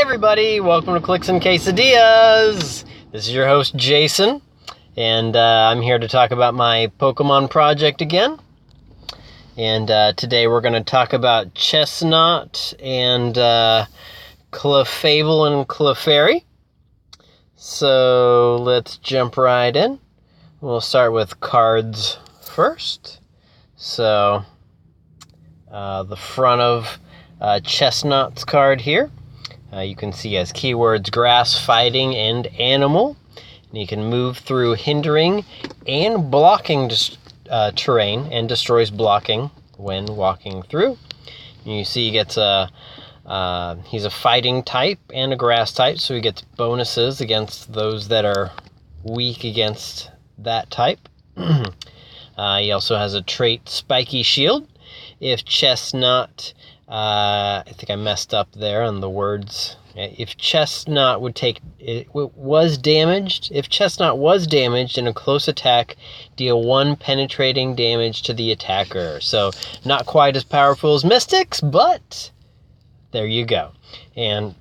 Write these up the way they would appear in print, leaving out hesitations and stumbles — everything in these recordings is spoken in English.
everybody, welcome to Clicks and Quesadillas. This is your host Jason, and I'm here to talk about my Pokemon project again. And today we're going to talk about Chesnaught and Clefable and Clefairy. So let's jump right in. We'll start with cards first. So the front of Chesnaught's card here. You can see as keywords grass, fighting, and animal. And you can move through hindering and blocking terrain and destroys blocking when walking through. And you see he gets he's a fighting type and a grass type, so he gets bonuses against those that are weak against that type. He also has a trait Spiky Shield. If Chesnaught, I think I messed up there on the words. If Chesnaught was damaged in a close attack, deal 1 penetrating damage to the attacker. So not quite as powerful as Mystics, but there you go. And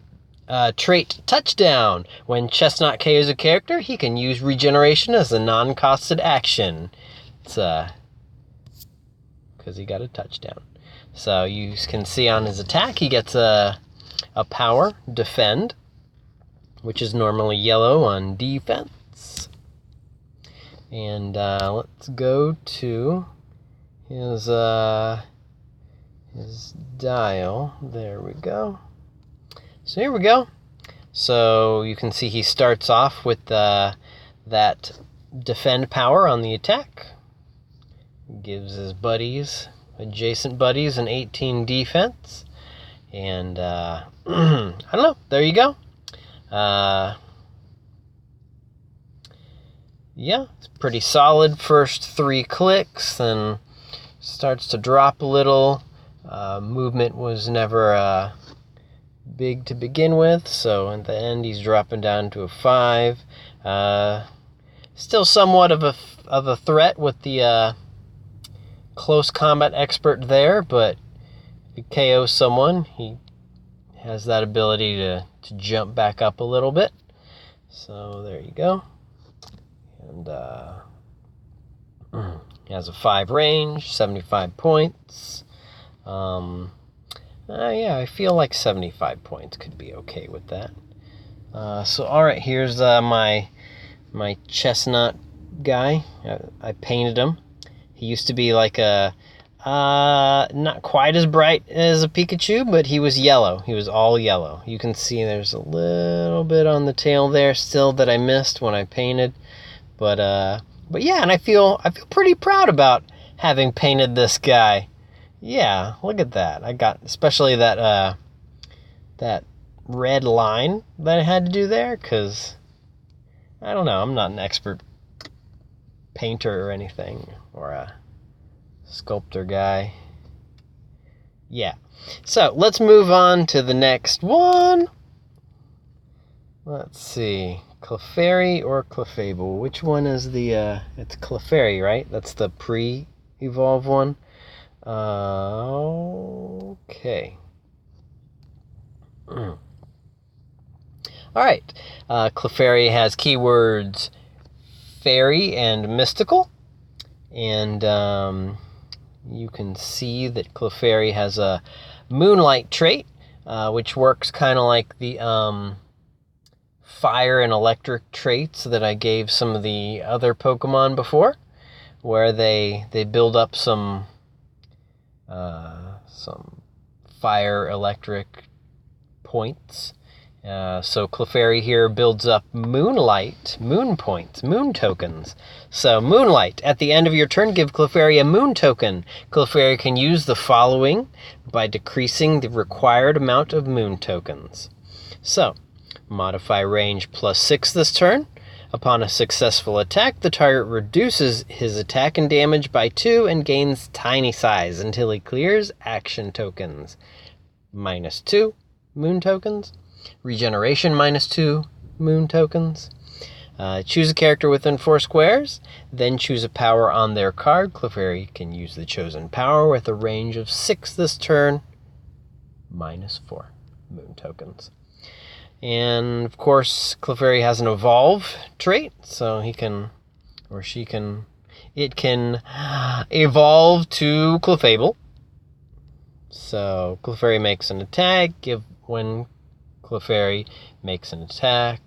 trait Touchdown. When Chesnaught KOs a character, he can use regeneration as a non-costed action. It's because he got a touchdown. So you can see on his attack, he gets a power, defend, which is normally yellow on defense. And let's go to his dial. There we go. So here we go. So you can see he starts off with that defend power on the attack. Gives his adjacent buddies an 18 defense. And I don't know, there you go. Yeah, it's pretty solid first 3 clicks, and starts to drop a little. Movement was never big to begin with, so at the end he's dropping down to a 5. Still somewhat of a threat with the close combat expert there, but if he KOs someone, he has that ability to jump back up a little bit. So there you go. And he has a 5 range, 75 points. Yeah, I feel like 75 points could be okay with that. So alright, here's my Chesnaught guy. I painted him. He used to be like a, not quite as bright as a Pikachu, but he was yellow. He was all yellow. You can see there's a little bit on the tail there still that I missed when I painted. But yeah, and I feel pretty proud about having painted this guy. Yeah, look at that. I got especially that red line that I had to do there, because I don't know, I'm not an expert painter or anything, or a sculptor guy. Yeah. So let's move on to the next one. Let's see. Clefairy or Clefable? Which one is the it's Clefairy, right? That's the pre-evolve one. Okay. Alright. Clefairy has keywords fairy and mystical. And you can see that Clefairy has a moonlight trait, which works kind of like the fire and electric traits that I gave some of the other Pokemon before, where they build up some fire electric points. So Clefairy here builds up moon points, moon tokens. So Moonlight, at the end of your turn, give Clefairy a moon token. Clefairy can use the following by decreasing the required amount of moon tokens. So, modify range +6 this turn. Upon a successful attack, the target reduces his attack and damage by 2 and gains tiny size until he clears action tokens. -2 moon tokens. Regeneration -2 moon tokens. Choose a character within 4 squares, then choose a power on their card. Clefairy can use the chosen power with a range of 6 this turn, -4 moon tokens. And of course, Clefairy has an evolve trait, so he can, or she can, it can evolve to Clefable. So Clefairy makes an attack. When Clefairy makes an attack,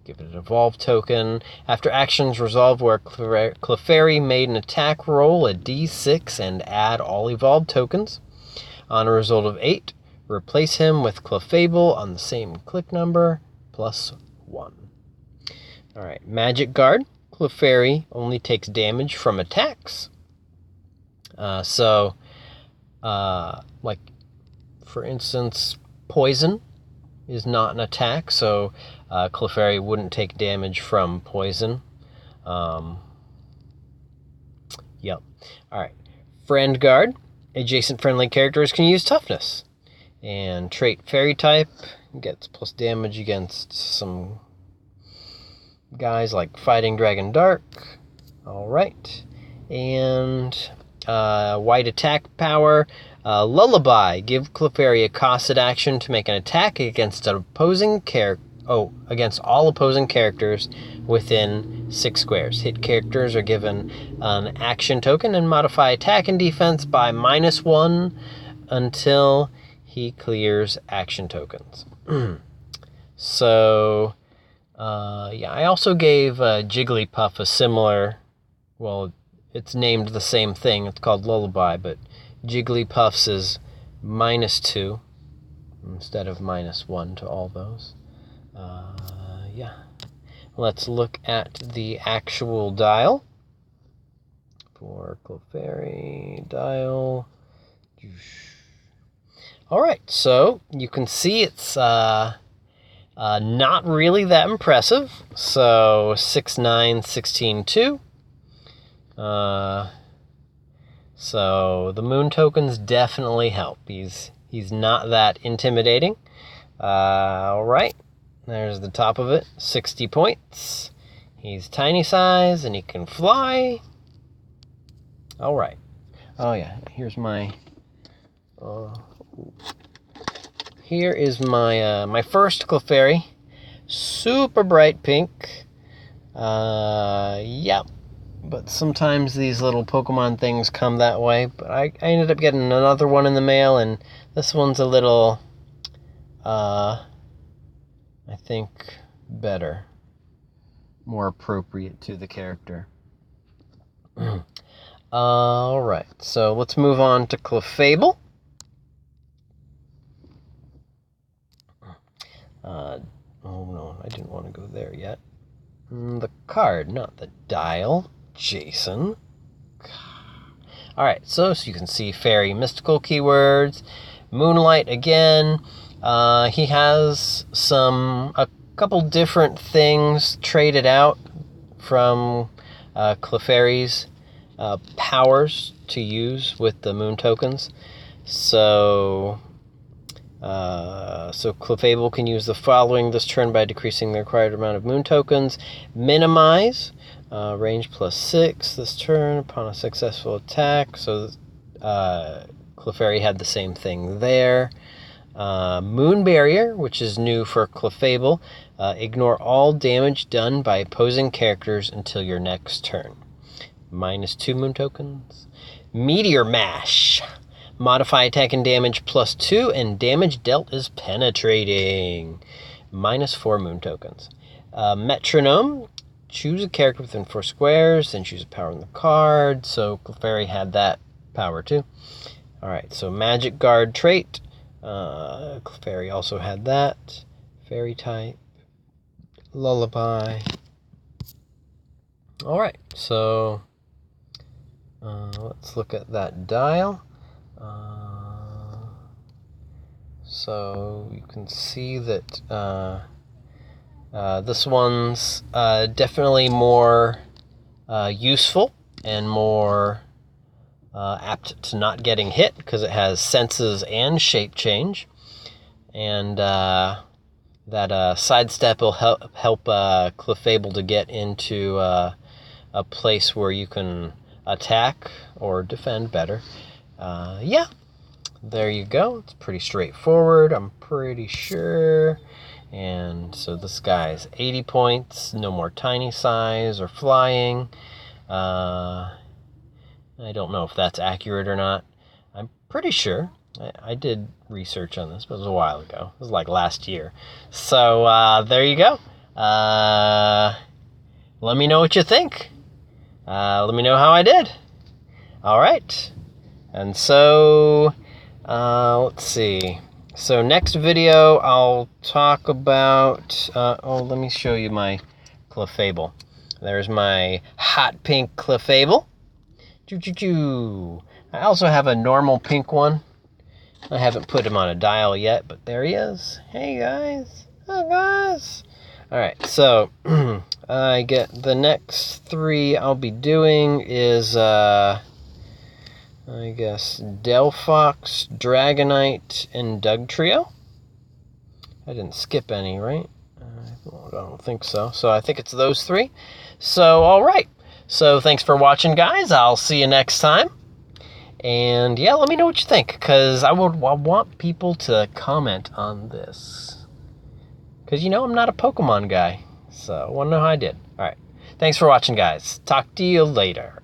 give it an evolve token. After actions resolve where Clefairy made an attack, roll a d6 and add all evolved tokens. On a result of 8, replace him with Clefable on the same click number, +1. Alright, Magic Guard. Clefairy only takes damage from attacks. Like, for instance, Poison is not an attack, so Clefairy wouldn't take damage from poison. Yep. Alright. Friend Guard. Adjacent friendly characters can use toughness. And trait Fairy type gets plus damage against some guys like Fighting Dragon Dark. Alright. And white attack power. Lullaby. Give Clefairy a costed action to make an attack against against all opposing characters within 6 squares. Hit characters are given an action token and modify attack and defense by -1 until he clears action tokens. So, yeah, I also gave Jigglypuff a similar, well, it's named the same thing. It's called Lullaby, but Jigglypuff's is -2 instead of -1 to all those. Yeah. Let's look at the actual dial. For Clefairy dial. Alright, so you can see it's not really that impressive. So 6, 9, 16, 2. So the moon tokens definitely help. He's not that intimidating. Alright, there's the top of it. 60 points. He's tiny size and he can fly. Alright. Oh yeah, here's my here is my my first Clefairy. Super bright pink. Yeah. But sometimes these little Pokemon things come that way. But I ended up getting another one in the mail, and this one's a little, I think, better. More appropriate to the character. Alright, so let's move on to Clefable. Oh no, I didn't want to go there yet. The card, not the dial. Jason. Alright, so you can see fairy mystical keywords. Moonlight again. He has a couple different things traded out from Clefairy's powers to use with the moon tokens. So Clefable can use the following this turn by decreasing the required amount of moon tokens. Minimize. Range +6 this turn upon a successful attack. So Clefairy had the same thing there. Moon Barrier, which is new for Clefable. Ignore all damage done by opposing characters until your next turn. -2 moon tokens. Meteor Mash. Modify attack and damage +2, and damage dealt is penetrating. -4 moon tokens. Metronome. Choose a character within 4 squares, then choose a power on the card. So Clefairy had that power too. Alright, so Magic Guard trait. Clefairy also had that. Fairy type. Lullaby. Alright, so let's look at that dial. So you can see that this one's definitely more useful and more apt to not getting hit because it has senses and shape change. And that sidestep will help Clefable to get into a place where you can attack or defend better. Yeah, there you go. It's pretty straightforward, I'm pretty sure. And so this guy's 80 points, no more tiny size or flying. I don't know if that's accurate or not. I'm pretty sure. I did research on this, but it was a while ago. It was like last year. So there you go. Let me know what you think. Let me know how I did. All right. And so, let's see. So next video, I'll talk about, let me show you my Clefable. There's my hot pink Clefable. Choo-choo-choo. I also have a normal pink one. I haven't put him on a dial yet, but there he is. Hey, guys. Oh, guys. All right, so I get the next 3 I'll be doing is, I guess, Delphox, Dragonite, and Dugtrio. I didn't skip any, right? I don't think so. So I think it's those 3. So, all right. So thanks for watching, guys. I'll see you next time. And yeah, let me know what you think, because I want people to comment on this. Because, you know, I'm not a Pokemon guy. So I want to know how I did. All right. Thanks for watching, guys. Talk to you later.